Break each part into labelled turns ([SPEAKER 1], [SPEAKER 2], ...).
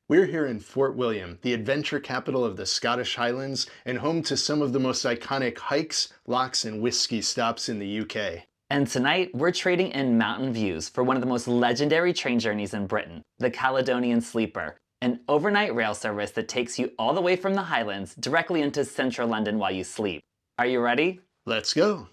[SPEAKER 1] We're here in Fort William, the adventure capital of the Scottish Highlands and home to some of the most iconic hikes, lochs, and whiskey stops in the UK.
[SPEAKER 2] And tonight, we're trading in mountain views for one of the most legendary train journeys in Britain, the Caledonian Sleeper, an overnight rail service that takes you all the way from the Highlands directly into central London while you sleep. Are you ready?
[SPEAKER 1] Let's go!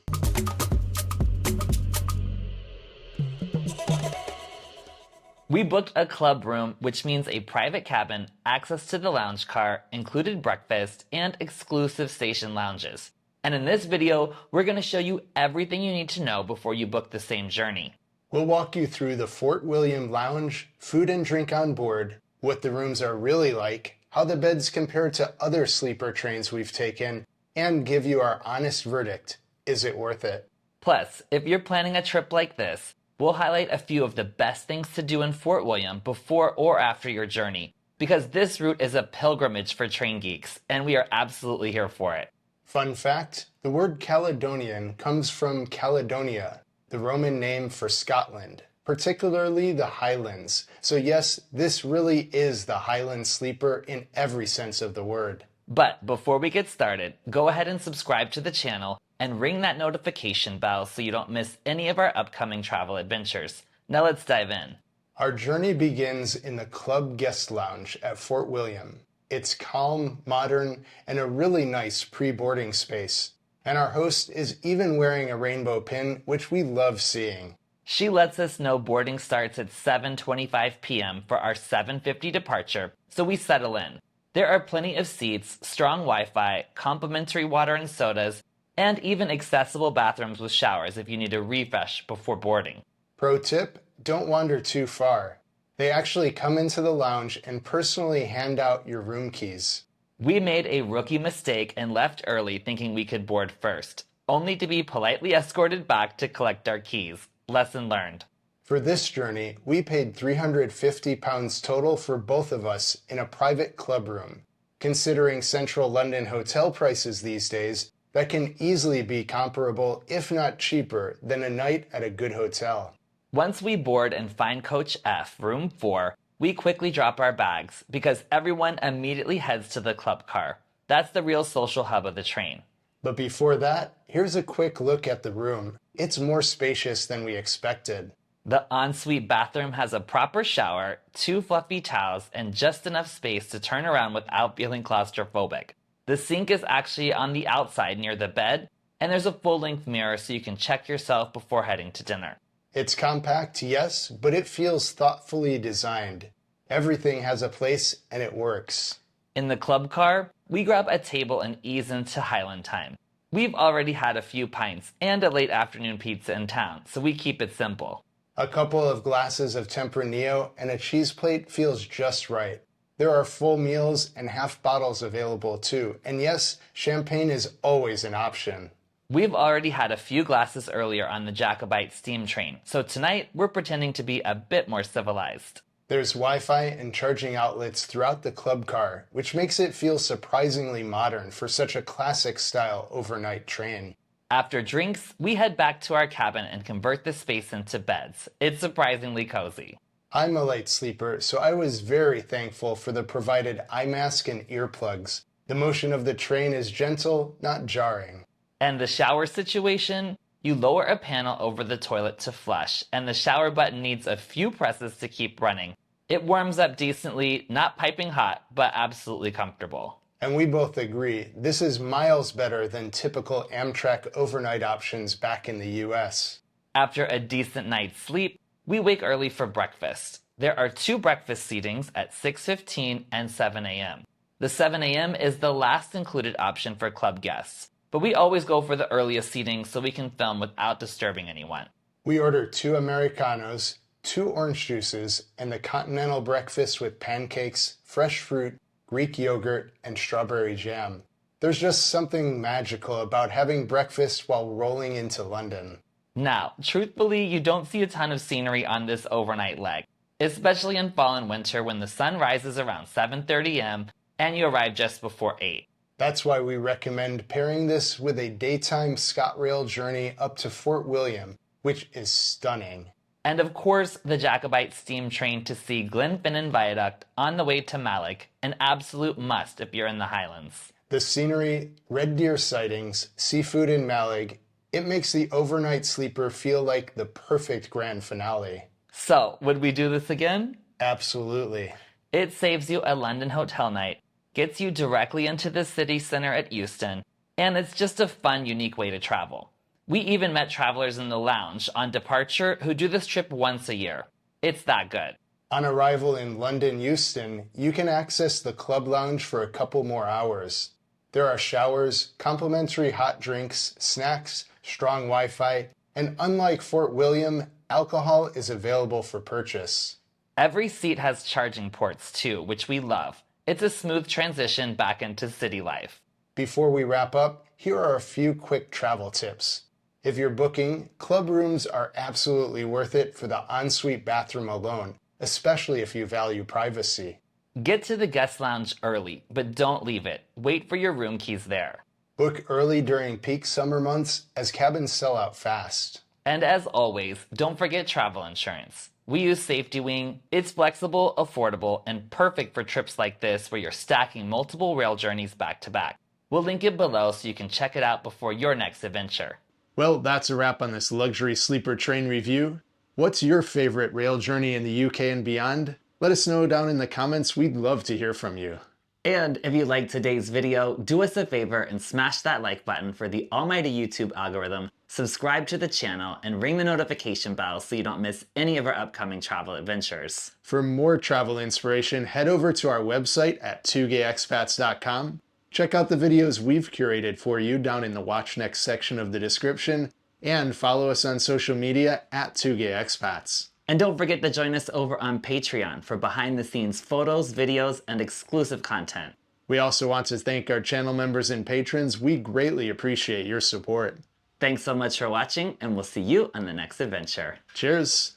[SPEAKER 2] We booked a club room, which means a private cabin, access to the lounge car, included breakfast, and exclusive station lounges. And in this video, we're going to show you everything you need to know before you book the same journey.
[SPEAKER 1] We'll walk you through the Fort William lounge, food and drink on board, what the rooms are really like, how the beds compare to other sleeper trains we've taken, and give you our honest verdict. Is it worth it?
[SPEAKER 2] Plus, if you're planning a trip like this, we'll highlight a few of the best things to do in Fort William before or after your journey, because this route is a pilgrimage for train geeks, and we are absolutely here for it.
[SPEAKER 1] Fun fact, the word Caledonian comes from Caledonia, the Roman name for Scotland, particularly the Highlands. So yes, this really is the Highland Sleeper in every sense of the word.
[SPEAKER 2] But before we get started, go ahead and subscribe to the channel and ring that notification bell so you don't miss any of our upcoming travel adventures. Now let's dive in.
[SPEAKER 1] Our journey begins in the Club Guest Lounge at Fort William. It's calm, modern, and a really nice pre-boarding space. And our host is even wearing a rainbow pin, which we love seeing.
[SPEAKER 2] She lets us know boarding starts at 7:25 p.m. for our 7:50 departure, so we settle in. There are plenty of seats, strong Wi-Fi, complimentary water and sodas, and even accessible bathrooms with showers if you need a refresh before boarding.
[SPEAKER 1] Pro tip, don't wander too far. They actually come into the lounge and personally hand out your room keys.
[SPEAKER 2] We made a rookie mistake and left early thinking we could board first, only to be politely escorted back to collect our keys. Lesson learned.
[SPEAKER 1] For this journey, we paid £350 total for both of us in a private club room. Considering central London hotel prices these days, that can easily be comparable, if not cheaper, than a night at a good hotel.
[SPEAKER 2] Once we board and find Coach F, room 4, we quickly drop our bags because everyone immediately heads to the club car. That's the real social hub of the train.
[SPEAKER 1] But before that, here's a quick look at the room. It's more spacious than we expected.
[SPEAKER 2] The ensuite bathroom has a proper shower, 2 fluffy towels, and just enough space to turn around without feeling claustrophobic. The sink is actually on the outside near the bed, and there's a full-length mirror so you can check yourself before heading to dinner.
[SPEAKER 1] It's compact, yes, but it feels thoughtfully designed. Everything has a place and it works.
[SPEAKER 2] In the club car, we grab a table and ease into Highland time. We've already had a few pints and a late afternoon pizza in town, so we keep it simple.
[SPEAKER 1] A couple of glasses of Tempranillo and a cheese plate feels just right. There are full meals and half bottles available too, and yes, champagne is always an option.
[SPEAKER 2] We've already had a few glasses earlier on the Jacobite steam train, so tonight we're pretending to be a bit more civilized.
[SPEAKER 1] There's Wi-Fi and charging outlets throughout the club car, which makes it feel surprisingly modern for such a classic-style overnight train.
[SPEAKER 2] After drinks, we head back to our cabin and convert the space into beds. It's surprisingly cozy.
[SPEAKER 1] I'm a light sleeper, so I was very thankful for the provided eye mask and earplugs. The motion of the train is gentle, not jarring.
[SPEAKER 2] And the shower situation? You lower a panel over the toilet to flush, and the shower button needs a few presses to keep running. It warms up decently, not piping hot, but absolutely comfortable.
[SPEAKER 1] And we both agree, this is miles better than typical Amtrak overnight options back in the US.
[SPEAKER 2] After a decent night's sleep, we wake early for breakfast. There are 2 breakfast seatings at 6:15 and 7 a.m. The 7 a.m. is the last included option for club guests, but we always go for the earliest seating so we can film without disturbing anyone.
[SPEAKER 1] We order 2 Americanos, 2 orange juices, and the continental breakfast with pancakes, fresh fruit, Greek yogurt, and strawberry jam. There's just something magical about having breakfast while rolling into London.
[SPEAKER 2] Now, truthfully, you don't see a ton of scenery on this overnight leg, especially in fall and winter when the sun rises around 7:30 a.m. and you arrive just before 8.
[SPEAKER 1] That's why we recommend pairing this with a daytime ScotRail journey up to Fort William, which is stunning.
[SPEAKER 2] And of course, the Jacobite steam train to see Glenfinnan Viaduct on the way to Malloch, an absolute must if you're in the Highlands.
[SPEAKER 1] The scenery, red deer sightings, seafood in Malloch, it makes the overnight sleeper feel like the perfect grand finale.
[SPEAKER 2] So, would we do this again?
[SPEAKER 1] Absolutely.
[SPEAKER 2] It saves you a London hotel night, gets you directly into the city center at Euston, and it's just a fun, unique way to travel. We even met travelers in the lounge on departure who do this trip once a year. It's that good.
[SPEAKER 1] On arrival in London Euston, you can access the club lounge for a couple more hours. There are showers, complimentary hot drinks, snacks, strong Wi-Fi, and unlike Fort William, alcohol is available for purchase.
[SPEAKER 2] Every seat has charging ports too, which we love. It's a smooth transition back into city life.
[SPEAKER 1] Before we wrap up, here are a few quick travel tips. If you're booking, club rooms are absolutely worth it for the ensuite bathroom alone, especially if you value privacy.
[SPEAKER 2] Get to the guest lounge early, but don't leave it. Wait for your room keys there.
[SPEAKER 1] Book early during peak summer months as cabins sell out fast.
[SPEAKER 2] And as always, don't forget travel insurance. We use Safety Wing. It's flexible, affordable, and perfect for trips like this where you're stacking multiple rail journeys back to back. We'll link it below so you can check it out before your next adventure.
[SPEAKER 1] Well, that's a wrap on this luxury sleeper train review. What's your favorite rail journey in the UK and beyond? Let us know down in the comments. We'd love to hear from you.
[SPEAKER 3] And if you liked today's video, do us a favor and smash that like button for the almighty YouTube algorithm, subscribe to the channel, and ring the notification bell so you don't miss any of our upcoming travel adventures.
[SPEAKER 1] For more travel inspiration, head over to our website at twogayexpats.com. Check out the videos we've curated for you down in the Watch Next section of the description, and follow us on social media at twogayexpats.
[SPEAKER 3] And don't forget to join us over on Patreon for behind-the-scenes photos, videos, and exclusive content.
[SPEAKER 1] We also want to thank our channel members and patrons. We greatly appreciate your support.
[SPEAKER 3] Thanks so much for watching, and we'll see you on the next adventure.
[SPEAKER 1] Cheers!